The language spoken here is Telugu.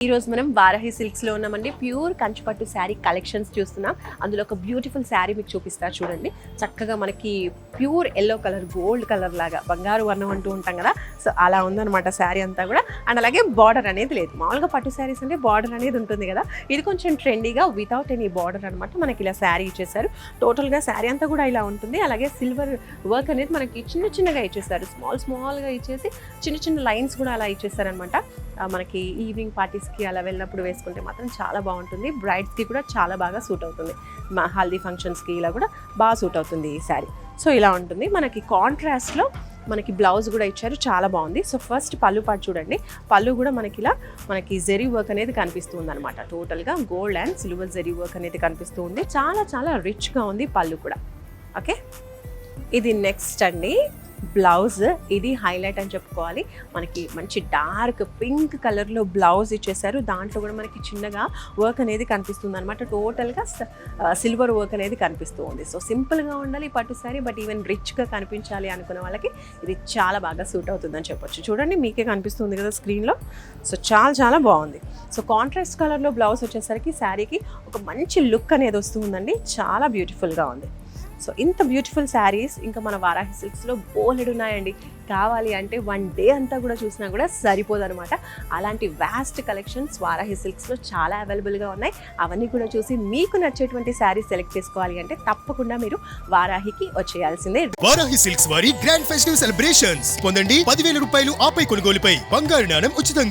ఈరోజు మనం వారాహి సిల్క్స్లో ఉన్నామండి. ప్యూర్ కంచిపట్టు శారీ కలెక్షన్స్ చూస్తున్నాం. అందులో ఒక బ్యూటిఫుల్ శారీ మీకు చూపిస్తా చూడండి. చక్కగా మనకి pure yellow colour, gold colour లాగా బంగారు వర్ణం అంటూ ఉంటాం కదా, సో అలా ఉందన్నమాట శారీ అంతా కూడా. అండ్ అలాగే బార్డర్ అనేది లేదు. మామూలుగా పట్టు శారీస్ అంటే బార్డర్ అనేది ఉంటుంది కదా, ఇది కొంచెం ట్రెండీగా వితౌట్ ఎనీ బార్డర్ అనమాట. మనకి ఇలా శారీ ఇచ్చేసారు. టోటల్గా శారీ అంతా కూడా ఇలా ఉంటుంది. అలాగే సిల్వర్ వర్క్ అనేది మనకి చిన్నగా ఇచ్చేసారు. స్మాల్గా ఇచ్చేసి చిన్న లైన్స్ కూడా అలా ఇచ్చేసారనమాట. మనకి ఈవినింగ్ పార్టీస్కి అలా వెళ్ళినప్పుడు వేసుకుంటే మాత్రం చాలా బాగుంటుంది. బ్రైడ్స్కి కూడా చాలా బాగా సూట్ అవుతుంది. మా హల్దీ ఫంక్షన్స్కి ఇలా కూడా బాగా సూట్ అవుతుంది ఈ శారీ. సో ఇలా ఉంటుంది. మనకి కాంట్రాస్ట్లో మనకి బ్లౌజ్ కూడా ఇచ్చారు, చాలా బాగుంది. సో ఫస్ట్ పళ్ళు పాటు చూడండి. పళ్ళు కూడా మనకి జెరీ వర్క్ అనేది కనిపిస్తుంది అనమాట. టోటల్గా gold and silver zari work అనేది కనిపిస్తూ ఉంది. చాలా రిచ్గా ఉంది పళ్ళు కూడా. ఓకే, ఇది నెక్స్ట్ అండి బ్లౌజ్. ఇది హైలైట్ అని చెప్పుకోవాలి. మనకి మంచి డార్క్ పింక్ కలర్లో బ్లౌజ్ ఇచ్చేసారు. దాంట్లో కూడా మనకి చిన్నగా వర్క్ అనేది కనిపిస్తుంది అనమాట. టోటల్గా సిల్వర్ వర్క్ అనేది కనిపిస్తూ ఉంది. సో సింపుల్గా ఉండాలి పట్టు శారీ, బట్ ఈవెన్ రిచ్గా కనిపించాలి అనుకున్న వాళ్ళకి ఇది చాలా బాగా సూట్ అవుతుందని చెప్పొచ్చు. చూడండి, మీకే కనిపిస్తుంది కదా స్క్రీన్లో. సో చాలా బాగుంది. సో కాంట్రాస్ట్ కలర్లో బ్లౌజ్ వచ్చేసరికి శారీకి ఒక మంచి లుక్ అనేది వస్తుందండి. చాలా బ్యూటిఫుల్గా ఉంది. సో ఇంత బ్యూటిఫుల్ శారీస్ ఇంకా మన వారాహి సిల్క్స్లో బోలెడు ఉన్నాయండి. కావాలి అంటే వన్ డే అంతా కూడా చూసినా కూడా సరిపోదన్నమాట. అలాంటి వాస్ట్ కలెక్షన్స్ వారాహి సిల్క్స్లో చాలా అవైలబుల్గా ఉన్నాయి. అవన్నీ కూడా చూసి మీకు నచ్చేటువంటి శారీస్ సెలెక్ట్ చేసుకోవాలి అంటే తప్పకుండా మీరు వారాహికి వచ్చేయాల్సిందే. వారాహి సిల్క్స్ వారి గ్రాండ్ ఫెస్టివ్ సెలబ్రేషన్స్ పొందండి. 10,000 రూపాయలు ఆపై కొనుగోలుపై బంగారు నాణెం ఉచితంగా.